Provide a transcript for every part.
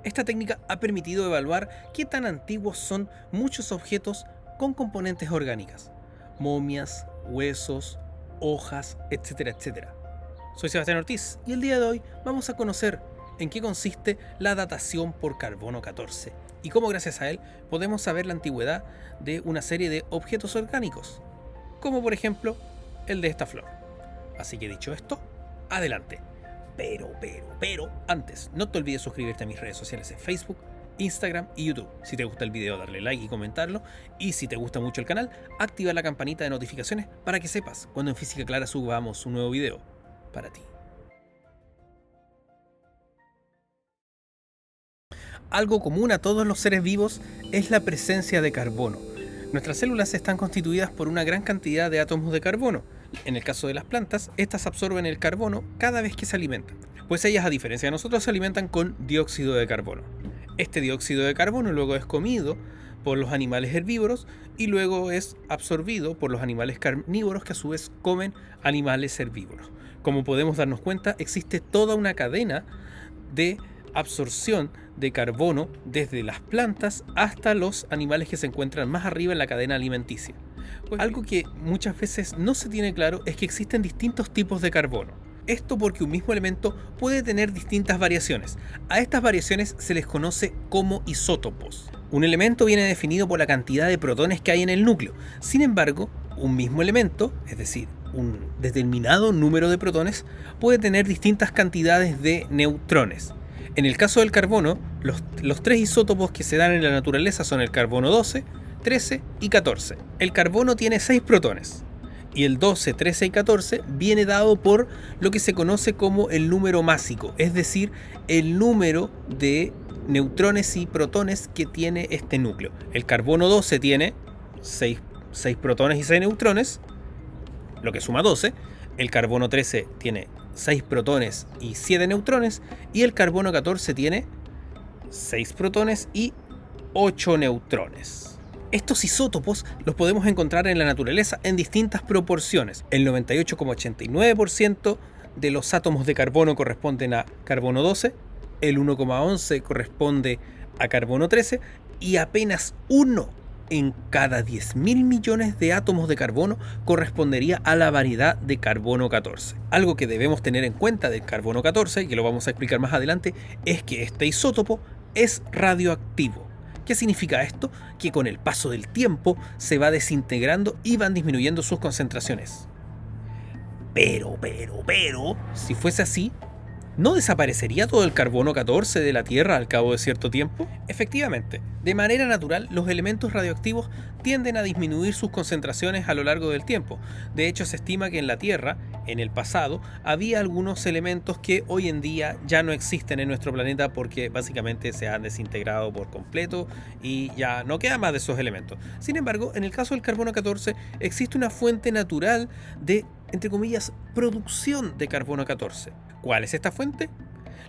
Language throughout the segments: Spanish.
Esta técnica ha permitido evaluar qué tan antiguos son muchos objetos con componentes orgánicas, momias, huesos, hojas, etcétera, etcétera. Soy Sebastián Ortiz y el día de hoy vamos a conocer en qué consiste la datación por carbono 14 y cómo gracias a él podemos saber la antigüedad de una serie de objetos orgánicos, como por ejemplo el de esta flor. Así que dicho esto, adelante. Pero, antes, no te olvides suscribirte a mis redes sociales en Facebook, Instagram y YouTube. Si te gusta el video, darle like y comentarlo. Y si te gusta mucho el canal, activa la campanita de notificaciones para que sepas cuando en Física Clara subamos un nuevo video para ti. Algo común a todos los seres vivos es la presencia de carbono. Nuestras células están constituidas por una gran cantidad de átomos de carbono. En el caso de las plantas, estas absorben el carbono cada vez que se alimentan, pues ellas, a diferencia de nosotros, se alimentan con dióxido de carbono. Este dióxido de carbono luego es comido por los animales herbívoros y luego es absorbido por los animales carnívoros, que a su vez comen animales herbívoros. Como podemos darnos cuenta, existe toda una cadena de absorción de carbono desde las plantas hasta los animales que se encuentran más arriba en la cadena alimenticia. Algo que muchas veces no se tiene claro es que existen distintos tipos de carbono. Esto porque un mismo elemento puede tener distintas variaciones. A estas variaciones se les conoce como isótopos. Un elemento viene definido por la cantidad de protones que hay en el núcleo. Sin embargo, un mismo elemento, es decir, un determinado número de protones, puede tener distintas cantidades de neutrones. En el caso del carbono, los tres isótopos que se dan en la naturaleza son el carbono 12, 13 y 14. El carbono tiene 6 protones y el 12, 13 y 14 viene dado por lo que se conoce como el número másico, es decir, el número de neutrones y protones que tiene este núcleo. El carbono 12 tiene 6 protones y 6 neutrones, lo que suma 12. El carbono 13 tiene 6 protones y 7 neutrones, y el carbono 14 tiene 6 protones y 8 neutrones. Estos isótopos los podemos encontrar en la naturaleza en distintas proporciones. El 98,89% de los átomos de carbono corresponden a carbono 12, el 1,11 corresponde a carbono 13 y apenas 1 en cada 10.000 millones de átomos de carbono correspondería a la variedad de carbono 14. Algo que debemos tener en cuenta del carbono 14, y que lo vamos a explicar más adelante, es que este isótopo es radioactivo. ¿Qué significa esto? Que con el paso del tiempo se va desintegrando y van disminuyendo sus concentraciones. Pero, si fuese así, ¿no desaparecería todo el carbono 14 de la Tierra al cabo de cierto tiempo? Efectivamente, de manera natural, los elementos radioactivos tienden a disminuir sus concentraciones a lo largo del tiempo. De hecho, se estima que en la Tierra, en el pasado, había algunos elementos que hoy en día ya no existen en nuestro planeta porque básicamente se han desintegrado por completo y ya no queda más de esos elementos. Sin embargo, en el caso del carbono 14, existe una fuente natural de, entre comillas, producción de carbono 14. ¿Cuál es esta fuente?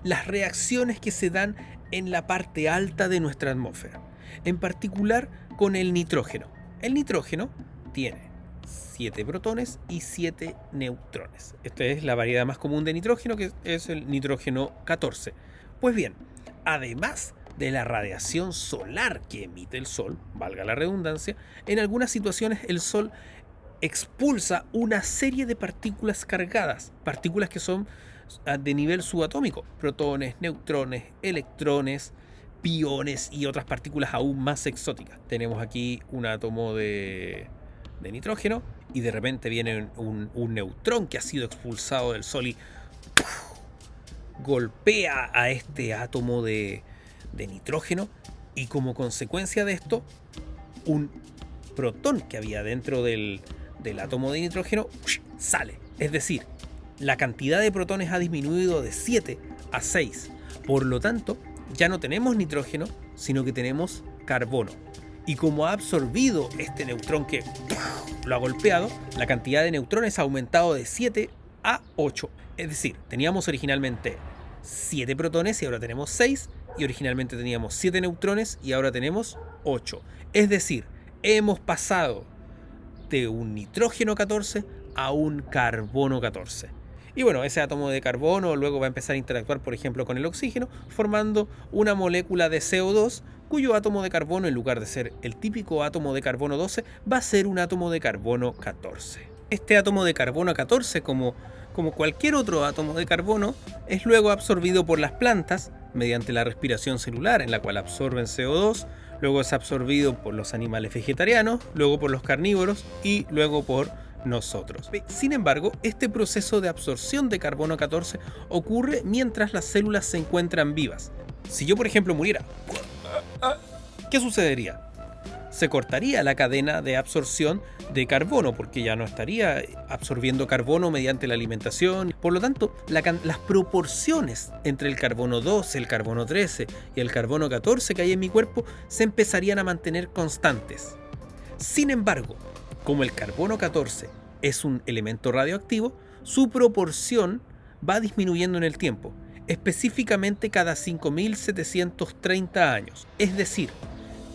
Las reacciones que se dan en la parte alta de nuestra atmósfera, en particular con el nitrógeno. El nitrógeno tiene 7 protones y 7 neutrones. Esta es la variedad más común de nitrógeno, que es el nitrógeno 14. Pues bien, además de la radiación solar que emite el Sol, valga la redundancia, en algunas situaciones el Sol expulsa una serie de partículas cargadas, partículas que son de nivel subatómico, protones, neutrones, electrones, piones y otras partículas aún más exóticas. Tenemos aquí un átomo de nitrógeno y de repente viene un neutrón que ha sido expulsado del Sol y ¡puf!, golpea a este átomo de nitrógeno, y como consecuencia de esto, un protón que había dentro del átomo de nitrógeno sale. Es decir, la cantidad de protones ha disminuido de 7 a 6. Por lo tanto, ya no tenemos nitrógeno, sino que tenemos carbono. Y como ha absorbido este neutrón que lo ha golpeado, la cantidad de neutrones ha aumentado de 7 a 8. Es decir, teníamos originalmente 7 protones y ahora tenemos 6. Y originalmente teníamos 7 neutrones y ahora tenemos 8. Es decir, hemos pasado de un nitrógeno 14 a un carbono 14. Y bueno, ese átomo de carbono luego va a empezar a interactuar, por ejemplo, con el oxígeno, formando una molécula de CO2, cuyo átomo de carbono, en lugar de ser el típico átomo de carbono 12, va a ser un átomo de carbono 14. Este átomo de carbono 14, como cualquier otro átomo de carbono, es luego absorbido por las plantas mediante la respiración celular, en la cual absorben CO2, luego es absorbido por los animales vegetarianos, luego por los carnívoros y luego por nosotros. Sin embargo, este proceso de absorción de carbono 14 ocurre mientras las células se encuentran vivas. Si yo, por ejemplo, muriera, ¿qué sucedería? Se cortaría la cadena de absorción de carbono, porque ya no estaría absorbiendo carbono mediante la alimentación. Por lo tanto, las proporciones entre el carbono 12, el carbono 13 y el carbono 14 que hay en mi cuerpo se empezarían a mantener constantes. Sin embargo, como el carbono 14 es un elemento radioactivo, su proporción va disminuyendo en el tiempo, específicamente cada 5.730 años. Es decir,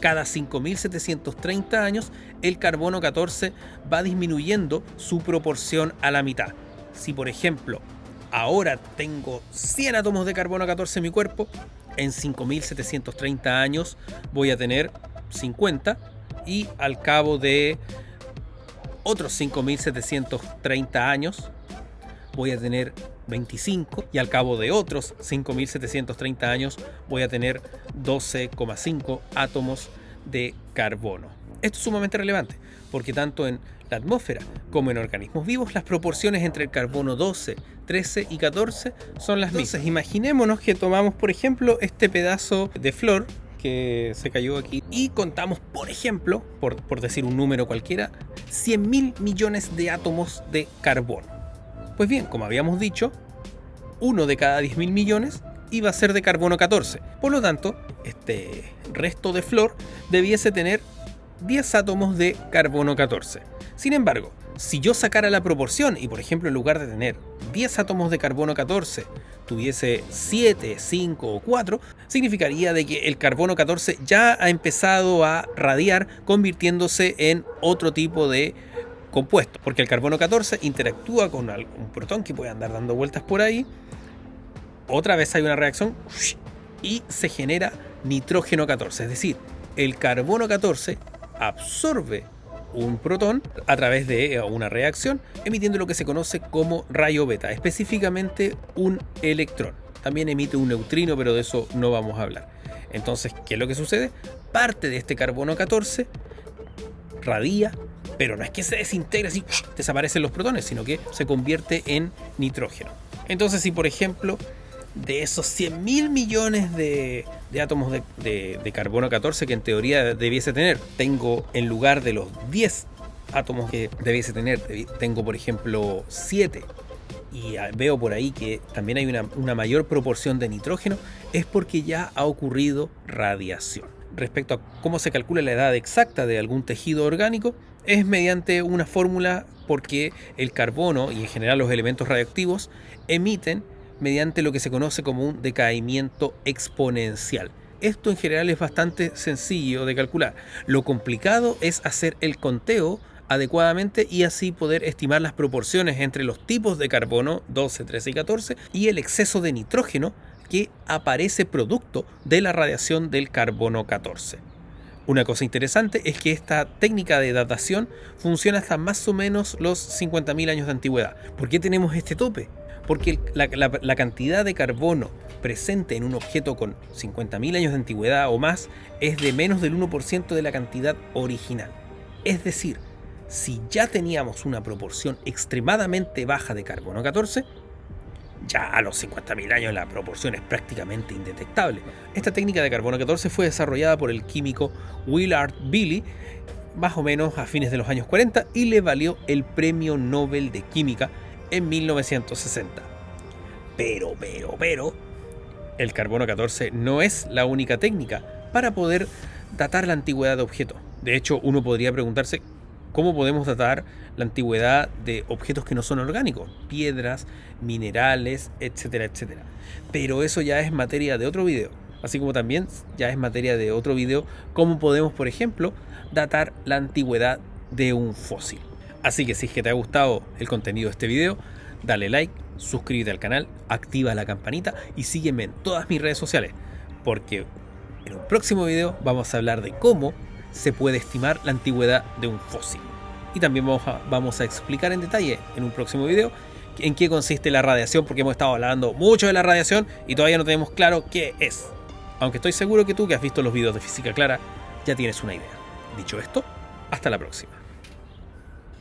cada 5.730 años el carbono 14 va disminuyendo su proporción a la mitad. Si por ejemplo ahora tengo 100 átomos de carbono 14 en mi cuerpo, en 5.730 años voy a tener 50 y al cabo de otros 5.730 años voy a tener 25 y al cabo de otros 5.730 años voy a tener 12,5 átomos de carbono. Esto es sumamente relevante porque tanto en la atmósfera como en organismos vivos las proporciones entre el carbono 12, 13 y 14 son las mismas. Entonces, imaginémonos que tomamos por ejemplo este pedazo de flor que se cayó aquí y contamos, por ejemplo, por decir un número cualquiera, 100.000 millones de átomos de carbono. Pues bien, como habíamos dicho, uno de cada 10.000 millones iba a ser de carbono 14. Por lo tanto, este resto de flor debiese tener 10 átomos de carbono 14. Sin embargo, si yo sacara la proporción y, por ejemplo, en lugar de tener 10 átomos de carbono 14, tuviese 7, 5 o 4, significaría de que el carbono 14 ya ha empezado a radiar, convirtiéndose en otro tipo de compuesto, porque el carbono 14 interactúa con un protón que puede andar dando vueltas por ahí, otra vez hay una reacción y se genera nitrógeno 14, es decir, el carbono 14 absorbe un protón a través de una reacción, emitiendo lo que se conoce como rayo beta, específicamente un electrón. También emite un neutrino, pero de eso no vamos a hablar. Entonces, ¿qué es lo que sucede? Parte de este carbono 14 radia, pero no es que se desintegre así, desaparecen los protones, sino que se convierte en nitrógeno. Entonces, si por ejemplo, de esos 100.000 millones de átomos de carbono 14 que en teoría debiese tener, tengo en lugar de los 10 átomos que debiese tener, tengo por ejemplo 7, y veo por ahí que también hay una mayor proporción de nitrógeno, es porque ya ha ocurrido radiación. Respecto a cómo se calcula la edad exacta de algún tejido orgánico, es mediante una fórmula porque el carbono y en general los elementos radioactivos emiten mediante lo que se conoce como un decaimiento exponencial. Esto en general es bastante sencillo de calcular. Lo complicado es hacer el conteo adecuadamente y así poder estimar las proporciones entre los tipos de carbono 12, 13 y 14 y el exceso de nitrógeno que aparece producto de la radiación del carbono 14. Una cosa interesante es que esta técnica de datación funciona hasta más o menos los 50.000 años de antigüedad. ¿Por qué tenemos este tope? Porque la cantidad de carbono presente en un objeto con 50.000 años de antigüedad o más es de menos del 1% de la cantidad original. Es decir, si ya teníamos una proporción extremadamente baja de carbono 14, ya a los 50.000 años la proporción es prácticamente indetectable. Esta técnica de carbono 14 fue desarrollada por el químico Willard Billy más o menos a fines de los años 40 y le valió el Premio Nobel de Química en 1960. Pero, el carbono 14 no es la única técnica para poder datar la antigüedad de objetos. De hecho, uno podría preguntarse cómo podemos datar la antigüedad de objetos que no son orgánicos, piedras, minerales, etcétera, etcétera. Pero eso ya es materia de otro video. Así como también ya es materia de otro video cómo podemos, por ejemplo, datar la antigüedad de un fósil. Así que si es que te ha gustado el contenido de este video, dale like, suscríbete al canal, activa la campanita y sígueme en todas mis redes sociales, porque en un próximo video vamos a hablar de cómo se puede estimar la antigüedad de un fósil. Y también vamos a explicar en detalle en un próximo video en qué consiste la radiación, porque hemos estado hablando mucho de la radiación y todavía no tenemos claro qué es. Aunque estoy seguro que tú, que has visto los videos de Física Clara, ya tienes una idea. Dicho esto, hasta la próxima.